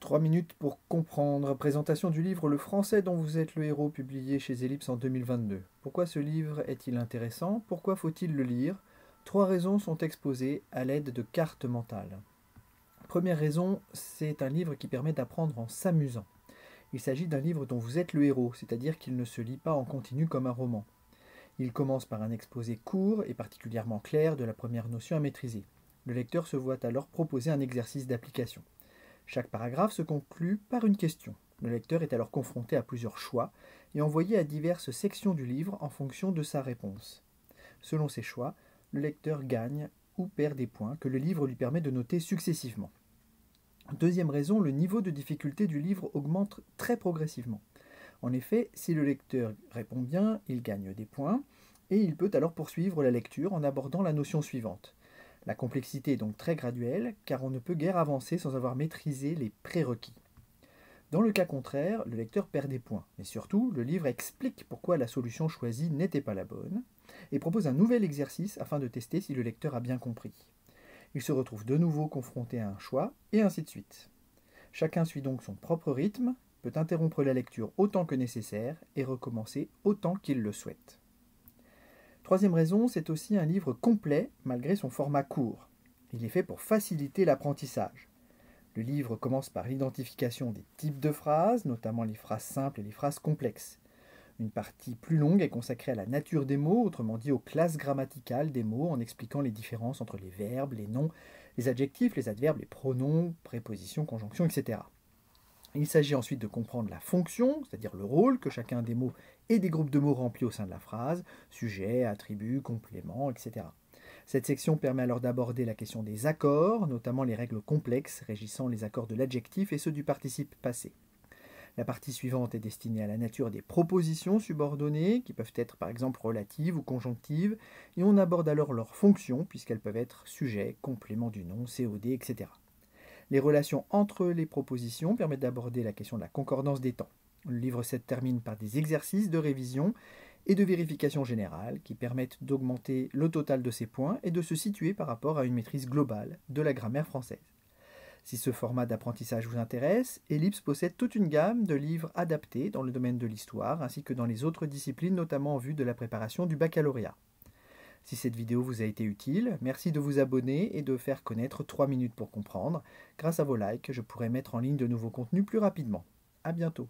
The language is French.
3 minutes pour comprendre. Présentation du livre Le français dont vous êtes le héros, publié chez Ellipse en 2022. Pourquoi ce livre est-il intéressant? Pourquoi faut-il le lire? 3 raisons sont exposées à l'aide de cartes mentales. Première raison, c'est un livre qui permet d'apprendre en s'amusant. Il s'agit d'un livre dont vous êtes le héros, c'est-à-dire qu'il ne se lit pas en continu comme un roman. Il commence par un exposé court et particulièrement clair de la première notion à maîtriser. Le lecteur se voit alors proposer un exercice d'application. Chaque paragraphe se conclut par une question. Le lecteur est alors confronté à plusieurs choix et envoyé à diverses sections du livre en fonction de sa réponse. Selon ses choix, le lecteur gagne ou perd des points que le livre lui permet de noter successivement. Deuxième raison, le niveau de difficulté du livre augmente très progressivement. En effet, si le lecteur répond bien, il gagne des points et il peut alors poursuivre la lecture en abordant la notion suivante. La complexité est donc très graduelle, car on ne peut guère avancer sans avoir maîtrisé les prérequis. Dans le cas contraire, le lecteur perd des points, mais surtout, le livre explique pourquoi la solution choisie n'était pas la bonne, et propose un nouvel exercice afin de tester si le lecteur a bien compris. Il se retrouve de nouveau confronté à un choix, et ainsi de suite. Chacun suit donc son propre rythme, peut interrompre la lecture autant que nécessaire, et recommencer autant qu'il le souhaite. Troisième raison, c'est aussi un livre complet malgré son format court. Il est fait pour faciliter l'apprentissage. Le livre commence par l'identification des types de phrases, notamment les phrases simples et les phrases complexes. Une partie plus longue est consacrée à la nature des mots, autrement dit aux classes grammaticales des mots, en expliquant les différences entre les verbes, les noms, les adjectifs, les adverbes, les pronoms, prépositions, conjonctions, etc. Il s'agit ensuite de comprendre la fonction, c'est-à-dire le rôle que chacun des mots et des groupes de mots remplit au sein de la phrase, sujet, attribut, complément, etc. Cette section permet alors d'aborder la question des accords, notamment les règles complexes régissant les accords de l'adjectif et ceux du participe passé. La partie suivante est destinée à la nature des propositions subordonnées, qui peuvent être par exemple relatives ou conjonctives, et on aborde alors leurs fonctions, puisqu'elles peuvent être sujet, complément du nom, COD, etc. Les relations entre les propositions permettent d'aborder la question de la concordance des temps. Le livre 7 termine par des exercices de révision et de vérification générale qui permettent d'augmenter le total de ces points et de se situer par rapport à une maîtrise globale de la grammaire française. Si ce format d'apprentissage vous intéresse, Ellipse possède toute une gamme de livres adaptés dans le domaine de l'histoire ainsi que dans les autres disciplines, notamment en vue de la préparation du baccalauréat. Si cette vidéo vous a été utile, merci de vous abonner et de faire connaître 3 minutes pour comprendre. Grâce à vos likes, je pourrai mettre en ligne de nouveaux contenus plus rapidement. À bientôt.